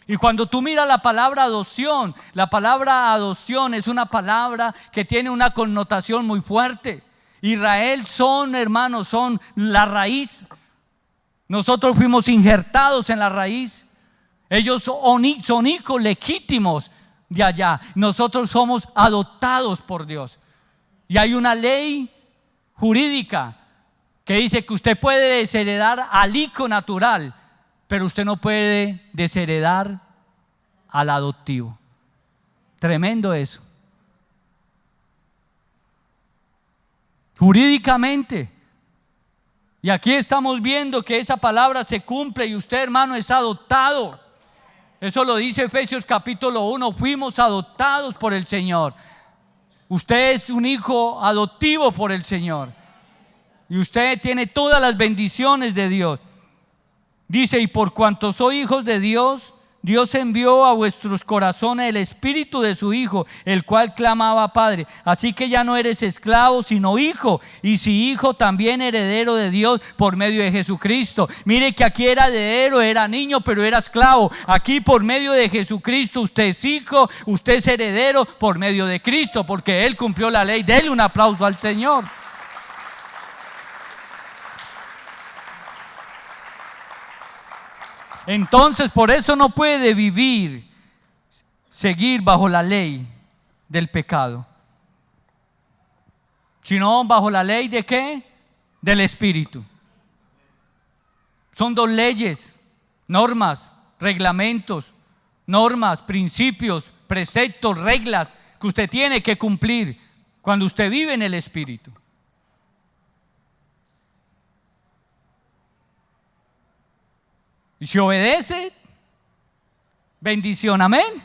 Y cuando tú miras la palabra adopción es una palabra que tiene una connotación muy fuerte. Israel hermanos, son la raíz. Nosotros fuimos injertados en la raíz. Ellos son hijos legítimos de allá. Nosotros somos adoptados por Dios. Y hay una ley jurídica que dice que usted puede desheredar al hijo natural, pero usted no puede desheredar al adoptivo. Tremendo eso. Jurídicamente. Y aquí estamos viendo que esa palabra se cumple y usted, hermano, es adoptado. Eso lo dice Efesios capítulo 1, fuimos adoptados por el Señor. Usted es un hijo adoptivo por el Señor. Y usted tiene todas las bendiciones de Dios. Dice, y por cuanto sois hijos de Dios, Dios envió a vuestros corazones el espíritu de su Hijo, el cual clamaba Padre. Así que ya no eres esclavo, sino hijo. Y si hijo, también heredero de Dios por medio de Jesucristo. Mire que aquí era heredero, era niño, pero era esclavo. Aquí por medio de Jesucristo usted es hijo, usted es heredero por medio de Cristo, porque Él cumplió la ley. Dele un aplauso al Señor. Entonces, por eso no puede seguir bajo la ley del pecado, sino bajo la ley ¿de qué? Del Espíritu. Son dos leyes, normas, reglamentos, normas, principios, preceptos, reglas que usted tiene que cumplir cuando usted vive en el Espíritu. Y si obedece, bendición, amén.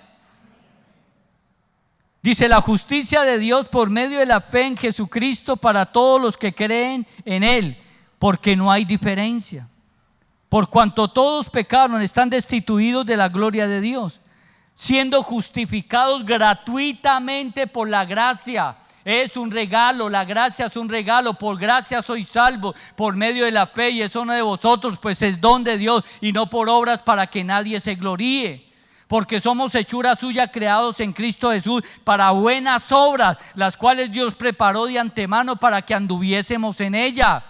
Dice: la justicia de Dios por medio de la fe en Jesucristo para todos los que creen en Él, porque no hay diferencia. Por cuanto todos pecaron, están destituidos de la gloria de Dios, siendo justificados gratuitamente por la gracia. Es un regalo, la gracia es un regalo. Por gracia sois salvos por medio de la fe, y eso no de vosotros, pues es don de Dios, y no por obras para que nadie se gloríe. Porque somos hechura suya, creados en Cristo Jesús para buenas obras, las cuales Dios preparó de antemano para que anduviésemos en ella.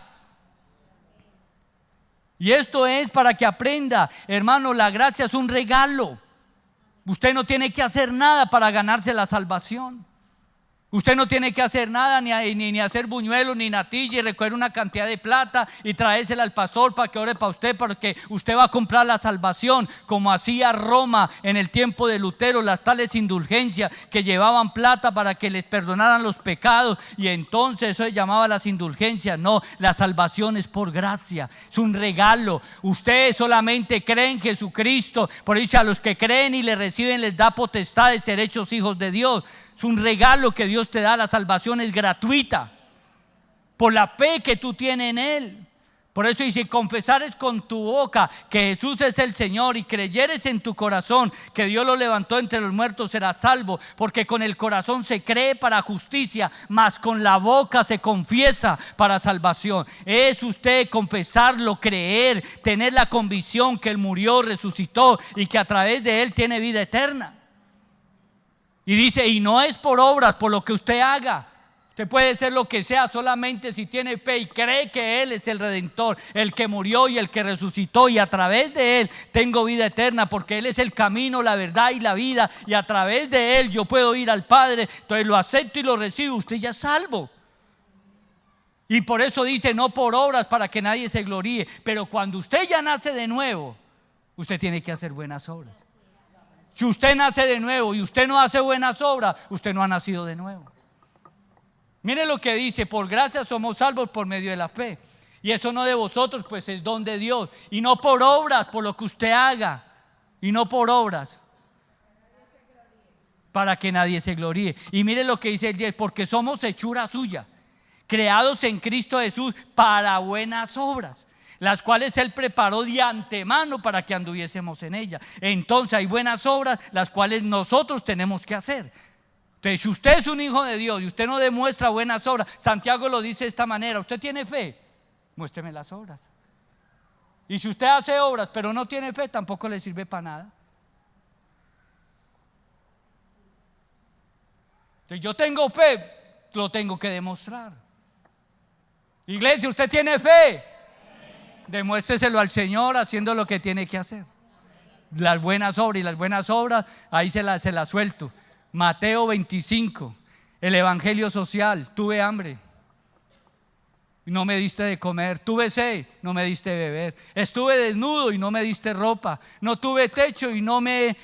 Y esto es para que aprenda, hermano, la gracia es un regalo. Usted no tiene que hacer nada para ganarse la salvación. Usted no tiene que hacer nada, ni hacer buñuelos, ni natilla, y recoger una cantidad de plata y traérsela al pastor para que ore para usted, porque usted va a comprar la salvación, como hacía Roma en el tiempo de Lutero, las tales indulgencias que llevaban plata para que les perdonaran los pecados, y entonces eso se llamaba las indulgencias. No, la salvación es por gracia, es un regalo. Usted solamente cree en Jesucristo, por eso a los que creen y le reciben les da potestad de ser hechos hijos de Dios. Es un regalo que Dios te da. La salvación es gratuita por la fe que tú tienes en Él. Por eso dice: confesares con tu boca que Jesús es el Señor, y creyeres en tu corazón que Dios lo levantó entre los muertos, serás salvo. Porque con el corazón se cree para justicia, mas con la boca se confiesa para salvación. Es usted confesarlo, creer, tener la convicción que Él murió, resucitó, y que a través de Él tiene vida eterna. Y dice: y no es por obras, por lo que usted haga. Usted puede ser lo que sea solamente si tiene fe y cree que Él es el Redentor, el que murió y el que resucitó, y a través de Él tengo vida eterna, porque Él es el camino, la verdad y la vida, y a través de Él yo puedo ir al Padre. Entonces lo acepto y lo recibo, usted ya es salvo. Y por eso dice: no por obras para que nadie se gloríe. Pero cuando usted ya nace de nuevo, usted tiene que hacer buenas obras. Si usted nace de nuevo y usted no hace buenas obras, usted no ha nacido de nuevo. Mire lo que dice: por gracia somos salvos por medio de la fe. Y eso no de vosotros, pues es don de Dios. Y no por obras, por lo que usted haga. Y no por obras, para que nadie se gloríe. Y mire lo que dice el 10: porque somos hechura suya, creados en Cristo Jesús para buenas obras, las cuales Él preparó de antemano para que anduviésemos en ella. Entonces hay buenas obras, las cuales nosotros tenemos que hacer. Entonces, si usted es un hijo de Dios y usted no demuestra buenas obras, Santiago lo dice de esta manera: usted tiene fe, muéstreme las obras. Y si usted hace obras pero no tiene fe, tampoco le sirve para nada. Entonces, yo tengo fe, lo tengo que demostrar. Iglesia, ¿usted tiene fe? Demuéstreselo al Señor haciendo lo que tiene que hacer. Las buenas obras, y las buenas obras ahí se las suelto. Mateo 25, el evangelio social: tuve hambre y no me diste de comer, tuve sed, no me diste de beber, estuve desnudo y no me diste ropa, no tuve techo y no me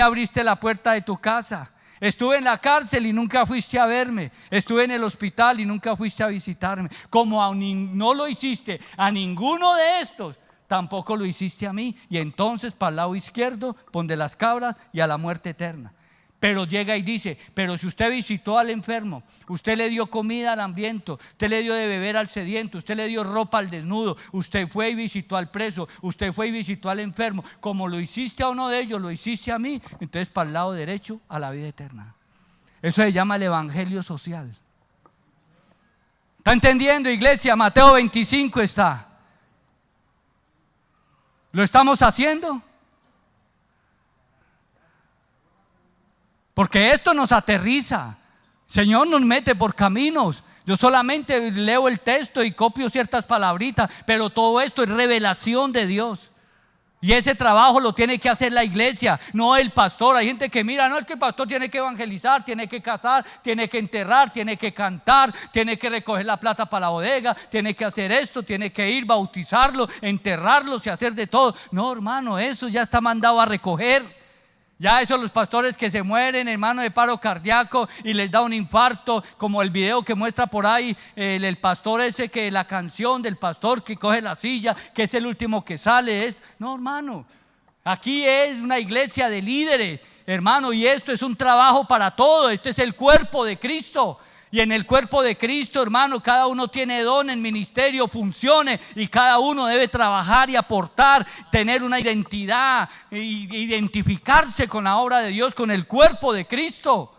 abriste la puerta de tu casa, estuve en la cárcel y nunca fuiste a verme, estuve en el hospital y nunca fuiste a visitarme. Como no lo hiciste a ninguno de estos, tampoco lo hiciste a mí. Y entonces para el lado izquierdo pon de las cabras y a la muerte eterna. Pero llega y dice: pero si usted visitó al enfermo, usted le dio comida al hambriento, usted le dio de beber al sediento, usted le dio ropa al desnudo, usted fue y visitó al preso, usted fue y visitó al enfermo, como lo hiciste a uno de ellos, lo hiciste a mí. Entonces para el lado derecho, a la vida eterna. Eso se llama el evangelio social. ¿Está entendiendo, iglesia? Mateo 25 está. ¿Lo estamos haciendo? Porque esto nos aterriza. El Señor nos mete por caminos. Yo solamente leo el texto y copio ciertas palabritas, pero todo esto es revelación de Dios. Y ese trabajo lo tiene que hacer la iglesia, no el pastor. Hay gente que mira: no, es que el pastor tiene que evangelizar, tiene que casar, tiene que enterrar, tiene que cantar, tiene que recoger la plata para la bodega, tiene que hacer esto, tiene que ir, bautizarlo, enterrarlos y hacer de todo. No, hermano, eso ya está mandado a recoger. Ya eso, los pastores que se mueren, hermano, de paro cardíaco y les da un infarto, como el video que muestra por ahí el pastor ese, que la canción del pastor que coge la silla, que es el último que sale. No, hermano, Aquí es una iglesia de líderes, hermano, y esto es un trabajo para todos. Este es el cuerpo de Cristo. Y en el cuerpo de Cristo, hermano, cada uno tiene don en ministerio, funciones, y cada uno debe trabajar y aportar, tener una identidad, identificarse con la obra de Dios, con el cuerpo de Cristo.